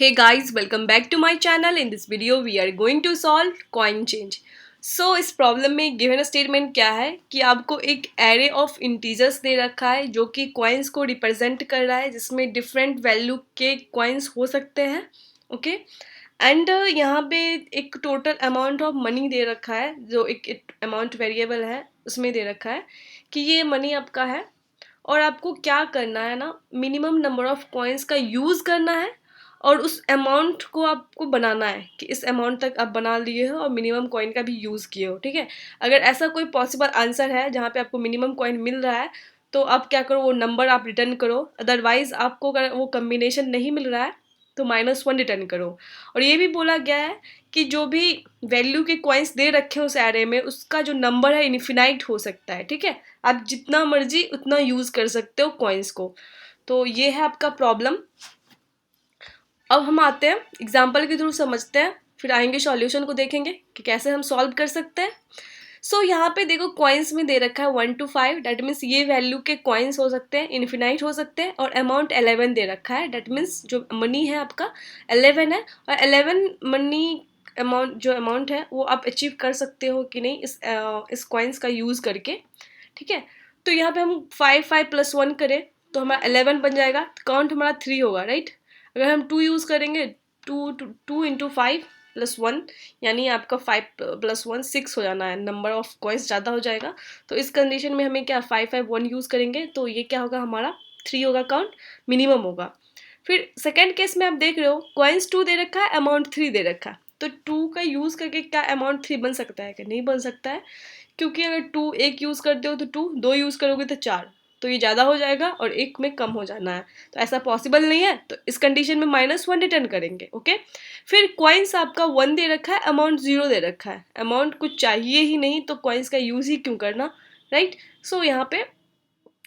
Hey guys, welcome back to my channel. In this video we are going to solve coin change. So इस problem में given statement क्या है कि आपको एक एरे ऑफ इंटीजर्स दे रखा है जो कि कॉइन्स को रिप्रेजेंट कर रहा है, जिसमें डिफरेंट वैल्यू के कॉइन्स हो सकते हैं. ओके. एंड यहाँ पे एक टोटल अमाउंट ऑफ मनी दे रखा है, जो एक अमाउंट वेरिएबल है उसमें दे रखा है कि ये मनी आपका है और आपको क्या करना है ना, मिनिमम नंबर ऑफ कॉइन्स का यूज़ करना है और उस अमाउंट को आपको बनाना है कि इस अमाउंट तक आप बना लिए हो और मिनिमम कॉइन का भी यूज़ किए हो. ठीक है. अगर ऐसा कोई पॉसिबल आंसर है जहाँ पे आपको मिनिमम कॉइन मिल रहा है तो आप क्या करो, वो नंबर आप रिटर्न करो. अदरवाइज आपको अगर वो कम्बिनेशन नहीं मिल रहा है तो -1 रिटर्न करो. और ये भी बोला गया है कि जो भी वैल्यू के कॉइन्स दे रखे हैं उस एरे में, उसका जो नंबर है इन्फिनाइट हो सकता है. ठीक है. आप जितना मर्जी उतना यूज़ कर सकते हो कॉइन्स को. तो ये है आपका प्रॉब्लम. अब हम आते हैं एग्जाम्पल के थ्रू समझते हैं, फिर आएंगे सॉल्यूशन को देखेंगे कि कैसे हम सॉल्व कर सकते हैं. सो यहाँ पे देखो कॉइन्स में दे रखा है 1 to 5. डैट मीन्स ये वैल्यू के कॉइन्स हो सकते हैं, इन्फिनाइट हो सकते हैं. और अमाउंट 11 दे रखा है. डैट मीन्स जो मनी है आपका 11 है. और 11 मनी अमाउंट, जो अमाउंट है वो आप अचीव कर सकते हो कि नहीं इस कॉइन्स का यूज़ करके. ठीक है. तो यहाँ पे हम 5 + 1 करें तो हमारा 11 बन जाएगा. काउंट हमारा 3 होगा, राइट. अगर हम 2 यूज़ करेंगे, 2 इंटू 5 + 1, यानी आपका 5 + 1 6 हो जाना है. नंबर ऑफ कॉइन्स ज़्यादा हो जाएगा. तो इस कंडीशन में हमें क्या 5 1 यूज़ करेंगे तो ये क्या होगा, हमारा 3 होगा, काउंट मिनिमम होगा. फिर सेकेंड केस में आप देख रहे हो कॉइन्स 2 दे रखा है, अमाउंट 3 दे रखा है. तो 2 का यूज़ करके क्या अमाउंट 3 बन सकता है? कि नहीं बन सकता है, क्योंकि अगर 2 एक यूज़ करते हो तो 2, 2 यूज़ करोगे तो 4. तो ये ज़्यादा हो जाएगा और एक में कम हो जाना है. तो ऐसा पॉसिबल नहीं है. तो इस कंडीशन में -1 रिटर्न करेंगे. ओके. फिर कॉइन्स आपका 1 दे रखा है, अमाउंट 0 दे रखा है. अमाउंट कुछ चाहिए ही नहीं तो कॉइन्स का यूज़ ही क्यों करना, राइट. सो यहाँ पे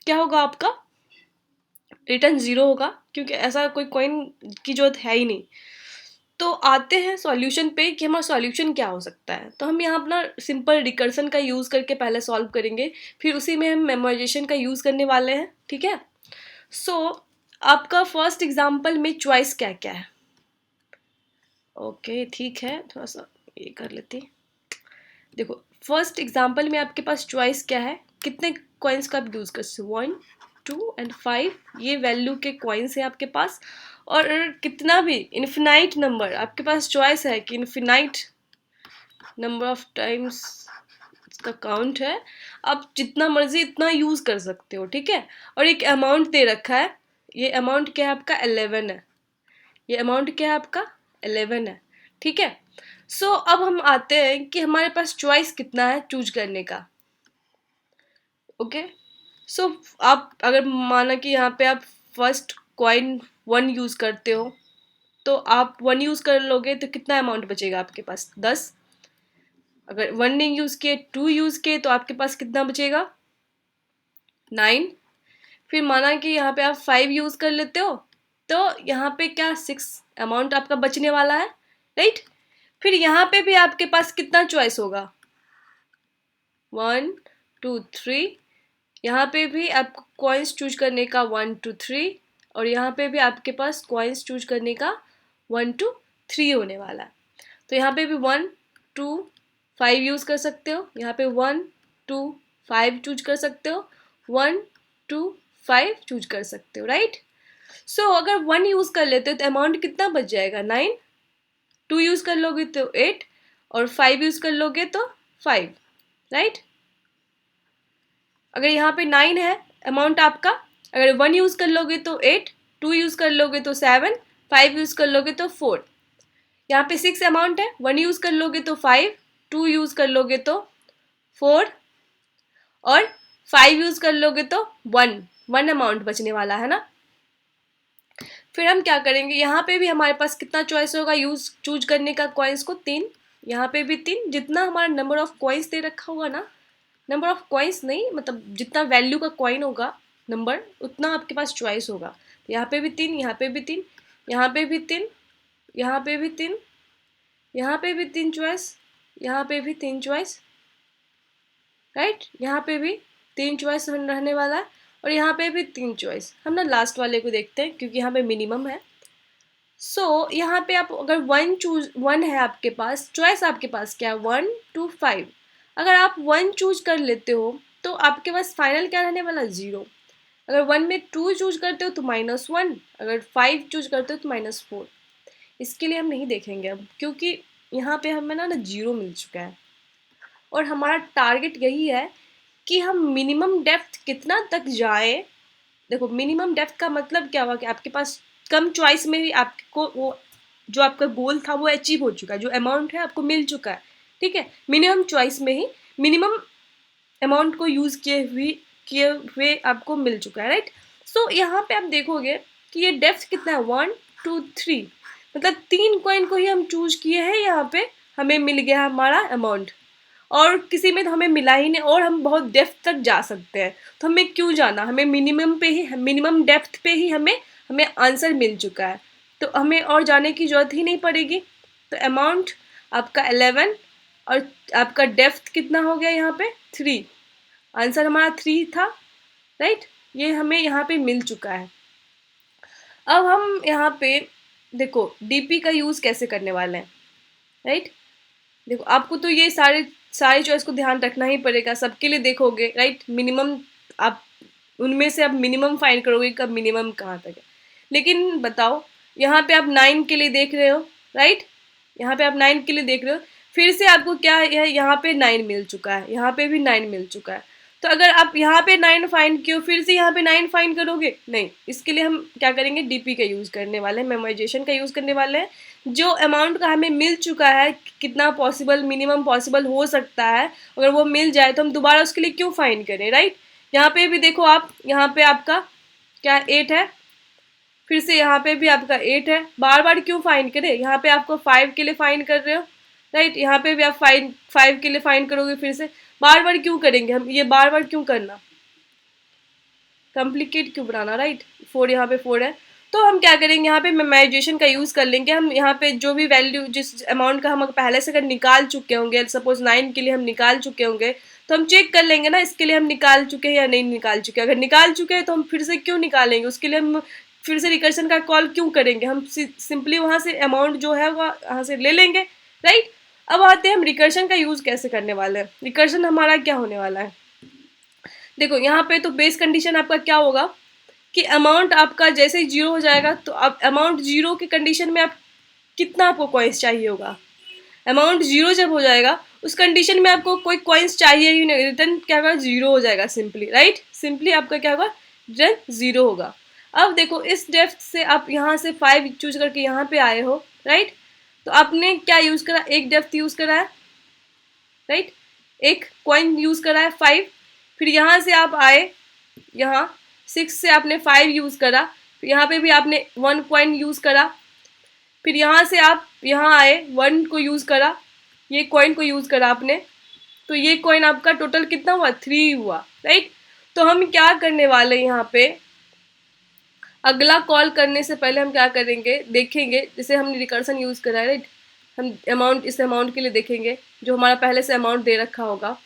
क्या होगा, आपका रिटर्न 0 होगा, क्योंकि ऐसा कोई कॉइन की जरूरत है ही नहीं. तो आते हैं सॉल्यूशन पे कि हमारा सॉल्यूशन क्या हो सकता है. तो हम यहाँ अपना सिंपल रिकर्सन का यूज़ करके पहले सॉल्व करेंगे, फिर उसी में हम मेमोराइजेशन का यूज़ करने वाले हैं. ठीक है. सो आपका फर्स्ट एग्जांपल में चॉइस क्या क्या है. ओके, ठीक है, थोड़ा सा ये कर लेते हैं. देखो फर्स्ट एग्जांपल में आपके पास चॉइस क्या है, कितने कॉइन्स का आप यूज़ कर सकते हो. 1 2 एंड 5 ये वैल्यू के कॉइन्स है आपके पास. और कितना भी इन्फिनाइट नंबर आपके पास चॉइस है कि इन्फिनाइट नंबर ऑफ टाइम्स का काउंट है, आप जितना मर्जी इतना यूज़ कर सकते हो. ठीक है. और एक अमाउंट दे रखा है, ये अमाउंट क्या है आपका 11 है. ये अमाउंट क्या है आपका 11 है. ठीक है. सो अब हम आते हैं कि हमारे पास चॉइस कितना है चूज करने का. ओके. सो आप अगर माना कि यहाँ पे आप फर्स्ट कॉइन 1 यूज़ करते हो तो आप 1 यूज़ कर लोगे तो कितना अमाउंट बचेगा आपके पास, 10. अगर 1 नहीं यूज़ किए, 2 यूज़ किए तो आपके पास कितना बचेगा, 9. फिर माना कि यहाँ पे आप 5 यूज़ कर लेते हो तो यहाँ पे क्या 6 अमाउंट आपका बचने वाला है, राइट. फिर यहाँ पे भी आपके पास कितना चॉइस होगा, 1 2 3. यहाँ पे भी आपको कॉइन्स चूज करने का 1 2 3. और यहाँ पे भी आपके पास कॉइन्स चूज करने का 1 2 3 होने वाला है. तो यहाँ पे भी 1 2 5 यूज़ कर सकते हो. यहाँ पे 1 2 5 चूज कर सकते हो, 1 2 5 चूज कर सकते हो, राइट. सो अगर 1 यूज़ कर लेते हो तो अमाउंट कितना बच जाएगा, 9. 2 यूज़ कर लोगे तो 8 और 5 यूज़ कर लोगे तो 5, राइट. अगर यहाँ पे 9 है अमाउंट आपका, अगर 1 यूज़ कर लोगे तो 8, 2 यूज़ कर लोगे तो 7, 5 यूज़ कर लोगे तो 4. यहाँ पे 6 अमाउंट है, 1 यूज़ कर लोगे तो 5, 2 यूज़ कर लोगे तो 4 और 5 यूज़ कर लोगे तो 1 अमाउंट बचने वाला है ना. फिर हम क्या करेंगे, यहाँ पे भी हमारे पास कितना चॉइस होगा यूज चूज करने का, कॉइन्स को 3. यहाँ पे भी 3. जितना हमारा नंबर ऑफ कॉइन्स दे रखा होगा ना, नंबर ऑफ कॉइन्स नहीं, मतलब जितना वैल्यू का कॉइन होगा नंबर, उतना आपके पास चॉइस होगा. तो यहाँ पे भी 3, यहाँ पे भी 3, यहाँ पे भी 3, यहाँ पे भी 3, यहाँ पे भी 3 चॉइस, यहाँ पे भी 3 चॉइस, राइट. यहाँ पे भी 3 चॉइस रहने वाला है और यहाँ पे भी 3 चॉइस. हम ना लास्ट वाले को देखते हैं क्योंकि यहाँ पे मिनिमम है. यहाँ पे आप अगर वन है आपके पास, चॉइस आपके पास क्या है, 1 to 5। अगर आप 1 चूज कर लेते हो तो आपके पास फाइनल क्या रहने वाला, 0। अगर 1 में 2 चूज करते हो तो -1, अगर 5 चूज करते हो तो -4। इसके लिए हम नहीं देखेंगे अब, क्योंकि यहाँ पे हमें ना 0 मिल चुका है और हमारा टारगेट यही है कि हम मिनिमम डेप्थ कितना तक जाएं। देखो, मिनिमम डेप्थ का मतलब क्या हुआ कि आपके पास कम चॉइस में भी आपको वो जो आपका गोल था वो अचीव हो चुका है, जो अमाउंट है आपको मिल चुका है, ठीक है। मिनिमम चॉइस में ही मिनिमम अमाउंट को यूज़ किए हुए आपको मिल चुका है, राइट। यहाँ पे आप देखोगे कि ये डेप्थ कितना है, 1 2 3, मतलब 3 कॉइन को ही हम चूज किए हैं। यहाँ पे हमें मिल गया हमारा अमाउंट, और किसी में तो हमें मिला ही नहीं, और हम बहुत डेप्थ तक जा सकते हैं। तो हमें क्यों जाना, हमें मिनिमम डेप्थ पे ही हमें हमें आंसर मिल चुका है, तो हमें और जाने की ज़रूरत ही नहीं पड़ेगी। तो अमाउंट आपका 11 और आपका डेप्थ कितना हो गया यहाँ पे, 3। आंसर हमारा 3 था, राइट। ये हमें यहाँ पे मिल चुका है। अब हम यहाँ पे देखो डीपी का यूज़ कैसे करने वाले हैं, राइट। देखो, आपको तो ये सारे चॉइस को ध्यान रखना ही पड़ेगा, सबके लिए देखोगे, राइट। मिनिमम आप उनमें से आप मिनिमम फाइंड करोगे कब मिनिमम कहाँ तक है। लेकिन बताओ, यहाँ पे आप 9 के लिए देख रहे हो, राइट। यहाँ पे आप 9 के लिए देख रहे हो, फिर से आपको क्या है, यहाँ पे 9 मिल चुका है, यहाँ पे भी 9 मिल चुका है। तो अगर आप यहाँ पे 9 फाइंड किए, फिर से यहाँ पे 9 फाइंड करोगे, नहीं। इसके लिए हम क्या करेंगे, डीपी का यूज़ करने वाले हैं, मेमोराइजेशन का यूज़ करने वाले हैं। जो अमाउंट का हमें मिल चुका है, कितना पॉसिबल मिनिमम पॉसिबल हो सकता है, अगर वो मिल जाए तो हम दोबारा उसके लिए क्यों फाइंड करें, राइट। यहाँ पे भी देखो आप, यहाँ पे आपका क्या 8 है, फिर से यहाँ पे भी आपका 8 है, बार बार क्यों फाइंड करें। यहाँ पे आपको 5 के लिए फाइंड कर रहे हो, राइट। यहाँ पे भी आप 5 के लिए फाइंड करोगे, फिर से बार बार क्यों करेंगे हम, ये बार बार क्यों करना, कॉम्प्लिकेट क्यों बनाना, राइट। 4, यहाँ पे 4 है। तो हम क्या करेंगे, यहाँ पे मेमोराइजेशन का यूज़ कर लेंगे। हम यहाँ पे जो भी वैल्यू, जिस अमाउंट का हम पहले से अगर निकाल चुके होंगे, सपोज 9 के लिए हम निकाल चुके होंगे, तो हम चेक कर लेंगे ना इसके लिए हम निकाल चुके हैं या नहीं निकाल चुके। अगर निकाल चुके हैं तो हम फिर से क्यों निकालेंगे, उसके लिए हम फिर से रिकर्शन का कॉल क्यों करेंगे, हम सिंपली वहाँ से अमाउंट जो है वो वहाँ से ले लेंगे, राइट। अब आते हैं हम रिकर्शन का यूज़ कैसे करने वाले हैं। रिकर्शन हमारा क्या होने वाला है, देखो यहाँ पे तो बेस कंडीशन आपका क्या होगा कि अमाउंट आपका जैसे ही 0 हो जाएगा, तो अब अमाउंट 0 की कंडीशन में आप कितना आपको कॉइन्स चाहिए होगा। अमाउंट 0 जब हो जाएगा उस कंडीशन में आपको कोई कॉइन्स चाहिए ही नहीं, रिटर्न क्या होगा, 0 हो जाएगा सिंपली, राइट। सिंपली आपका क्या होगा, रिटर्न 0 होगा। अब देखो, इस डेप्थ से आप यहाँ से 5 चूज करके यहाँ पे आए हो, राइट। तो आपने क्या यूज़ करा, एक डेप्थ यूज़ करा है, राइट। एक कॉइन यूज़ करा है 5, फिर यहाँ से आप आए, यहाँ 6 से आपने 5 यूज़ करा, फिर यहाँ पे भी आपने 1 कॉइन यूज़ करा, फिर यहाँ से आप यहाँ आए, 1 को यूज़ करा, ये कॉइन को यूज़ करा आपने, तो ये कॉइन आपका टोटल कितना हुआ, 3 हुआ, राइट। तो हम क्या करने वाले हैं यहाँ पे, अगला कॉल करने से पहले हम क्या करेंगे, देखेंगे जैसे हमने रिकर्सन यूज़ करा है, राइट। हम अमाउंट, इस अमाउंट के लिए देखेंगे जो हमारा पहले से अमाउंट दे रखा होगा।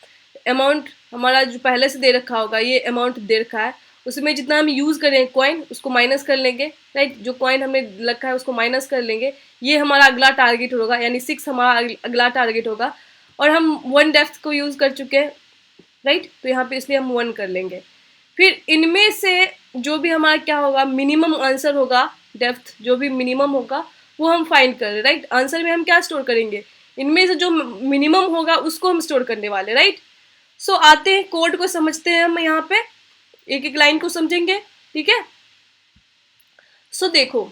अमाउंट हमारा जो पहले से दे रखा होगा, ये अमाउंट दे रखा है, उसमें जितना हम यूज़ करें कॉइन उसको माइनस कर लेंगे, राइट। जो कॉइन हमने रखा है उसको माइनस कर लेंगे, ये हमारा अगला टारगेट होगा, यानी 6 हमारा अगला टारगेट होगा। और हम 1 डेप्थ को यूज़ कर चुके हैं, राइट। तो यहाँ पे इसलिए हम 1 कर लेंगे। फिर इनमें से जो भी हमारा क्या होगा, मिनिमम आंसर होगा, डेप्थ जो भी मिनिमम होगा वो हम फाइंड कर रहे हैं, राइट। आंसर में हम क्या स्टोर करेंगे, इनमें से जो मिनिमम होगा उसको हम स्टोर करने वाले, राइट। आते हैं कोड को समझते हैं, हम यहाँ पे एक एक लाइन को समझेंगे, ठीक है। देखो,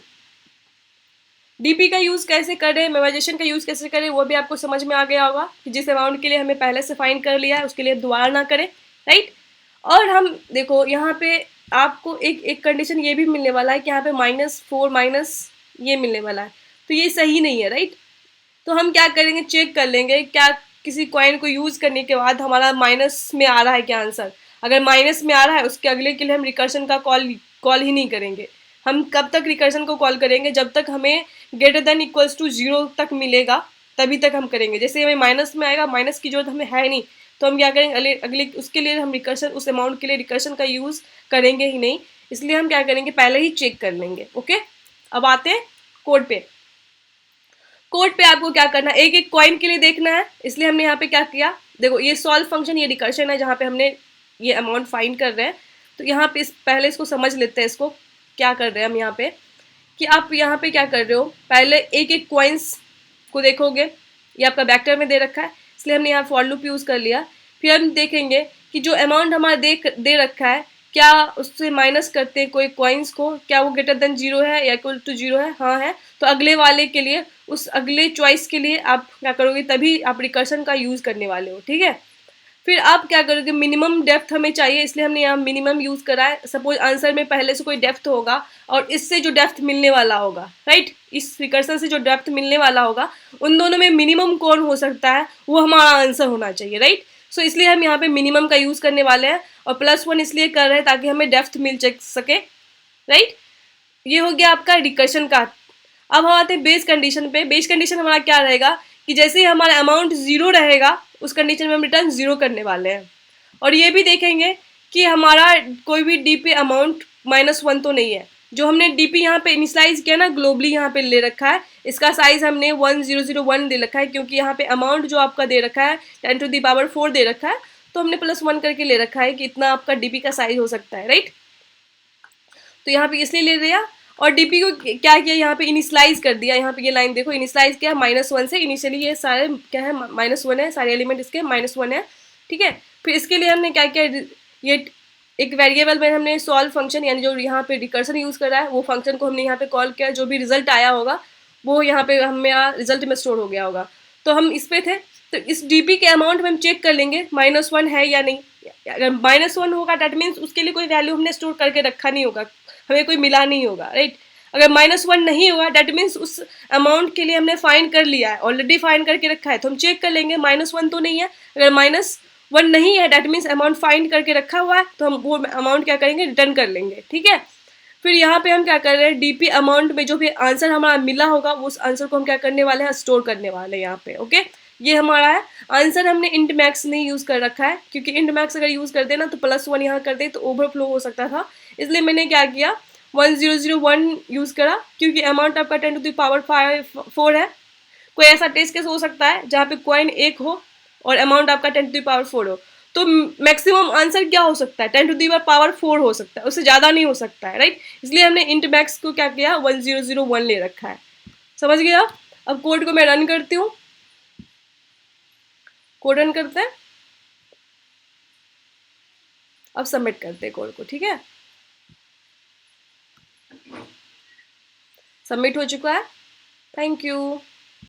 डीपी का यूज़ कैसे करें, मेमोराइजेशन का यूज़ कैसे करें, वो भी आपको समझ में आ गया होगा कि जिस अमाउंट के लिए हमें पहले से फाइंड कर लिया है उसके लिए दोबारा ना करें, राइट। और हम देखो यहाँ पे आपको एक कंडीशन ये भी मिलने वाला है कि यहाँ पे -4 माइनस ये मिलने वाला है, तो ये सही नहीं है, राइट। तो हम क्या करेंगे, चेक कर लेंगे क्या किसी कॉइन को यूज़ करने के बाद हमारा माइनस में आ रहा है क्या आंसर। अगर माइनस में आ रहा है उसके अगले के लिए हम रिकर्शन का कॉल ही नहीं करेंगे। हम कब तक रिकर्शन को कॉल करेंगे, जब तक हमें >= 0 तक मिलेगा तभी तक हम करेंगे। जैसे हमें माइनस में आएगा, माइनस की जरूरत हमें है नहीं, तो हम क्या करेंगे, अगले उसके लिए हम रिकर्शन, उस अमाउंट के लिए रिकर्शन का यूज़ करेंगे ही नहीं। इसलिए हम क्या करेंगे, पहले ही चेक कर लेंगे, ओके। अब आते हैं कोड पे आपको क्या करना है, एक एक कॉइन के लिए देखना है, इसलिए हमने यहाँ पे क्या किया, देखो ये सॉल्व फंक्शन, ये रिकर्शन है जहाँ पे हमने ये अमाउंट फाइंड कर रहे हैं। तो यहाँ पे पहले इसको समझ लेते हैं, इसको क्या कर रहे हैं हम यहाँ पे, कि आप यहाँ पे क्या कर रहे हो, पहले एक एक कॉइन्स को देखोगे, ये आपका वेक्टर में दे रखा है इसलिए हमने यहाँ फॉर लूप यूज़ कर लिया। फिर हम देखेंगे कि जो अमाउंट हमारा दे रखा है, क्या उससे माइनस करते हैं कोई कॉइन्स को, क्या वो ग्रेटर देन 0 है या इक्वल टू 0 है, हाँ है, तो अगले वाले के लिए, उस अगले चॉइस के लिए आप क्या करोगे, तभी आप रिकर्शन का यूज़ करने वाले हो, ठीक है। फिर आप क्या करोगे, मिनिमम डेप्थ हमें चाहिए इसलिए हमने यहाँ मिनिमम यूज़ करा है। सपोज आंसर में पहले से कोई डेप्थ होगा और इससे जो डेप्थ मिलने वाला होगा, राइट, इस रिकर्शन से जो डेप्थ मिलने वाला होगा, उन दोनों में मिनिमम कौन हो सकता है, वो हमारा आंसर होना चाहिए, राइट। सो इसलिए हम यहाँ पे मिनिमम का यूज़ करने वाले हैं, और +1 इसलिए कर रहे हैं ताकि हमें डेप्थ मिल सके, राइट। ये हो गया आपका रिकर्शन का। अब हम आते हैं बेस कंडीशन पे। बेस कंडीशन हमारा क्या रहेगा कि जैसे ही हमारा अमाउंट 0 रहेगा, उस कंडीशन में हम रिटर्न 0 करने वाले हैं। और ये भी देखेंगे कि हमारा कोई भी डीपी अमाउंट -1 तो नहीं है। जो हमने डीपी यहाँ पे इनिशलाइज किया ना, ग्लोबली यहाँ पे ले रखा है, इसका साइज हमने 1001 दे रखा है, क्योंकि यहाँ पे अमाउंट जो आपका दे रखा है 10⁴ दे रखा है, तो हमने +1 करके ले रखा है कि इतना आपका डीपी का साइज हो सकता है, राइट। तो यहाँ पे इसलिए ले दिया, और डीपी को क्या किया, यहाँ पे इनिशलाइज कर दिया। यहाँ पे ये लाइन देखो, इनिशलाइज किया -1 से। इनिशियली ये सारे क्या है, -1 है, सारे एलिमेंट इसके -1 है, ठीक है। फिर इसके लिए हमने क्या किया, ये एक वेरिएबल में हमने सॉल्व फंक्शन, यानी जो यहाँ पे रिकर्सन यूज़ कर रहा है, वो फंक्शन को हमने यहाँ पे कॉल किया। जो भी रिजल्ट आया होगा वो यहाँ पे हमें रिजल्ट में स्टोर हो गया होगा। तो हम इस पे थे, तो इस डीपी के अमाउंट में हम चेक कर लेंगे -1 है या नहीं। अगर -1 होगा डेट मीन्स उसके लिए कोई वैल्यू हमने स्टोर करके रखा नहीं होगा, हमें कोई मिला नहीं होगा, राइट। अगर -1 नहीं होगा डेट मीन्स उस अमाउंट के लिए हमने फाइंड कर लिया है, ऑलरेडी फाइंड करके रखा है, तो हम चेक कर लेंगे -1 तो नहीं है। अगर -1 नहीं है डेट मीन्स अमाउंट फाइंड करके रखा हुआ है, तो हम वो अमाउंट क्या करेंगे, रिटर्न कर लेंगे, ठीक है। फिर यहाँ पे हम क्या कर रहे हैं, डीपी अमाउंट में जो भी आंसर हमारा मिला होगा, उस आंसर को हम क्या करने वाले हैं, स्टोर करने वाले हैं यहाँ पे, ओके। ये हमारा है आंसर। हमने इंट मैक्स नहीं यूज़ कर रखा है, क्योंकि इंट मैक्स अगर यूज़ कर देना तो +1 यहाँ कर दे तो ओवरफ्लो हो सकता था, इसलिए मैंने क्या किया, 1001 यूज़ करा, क्योंकि अमाउंट आपका 10⁴ है। कोई ऐसा टेस्ट केस हो सकता है जहाँ पे कॉइन 1 हो और अमाउंट आपका 10⁴ हो, तो मैक्सिमम आंसर क्या हो सकता है, 10⁴ हो सकता है, उससे ज़्यादा नहीं हो सकता है, राइट। इसलिए हमने इंट मैक्स को क्या किया, 1001 ले रखा है। समझ गया। अब कोड को मैं रन करती हूँ, कोड रन करते हैं, अब सबमिट करते हैं कोड को, ठीक है। सबमिट हो चुका है, थैंक यू।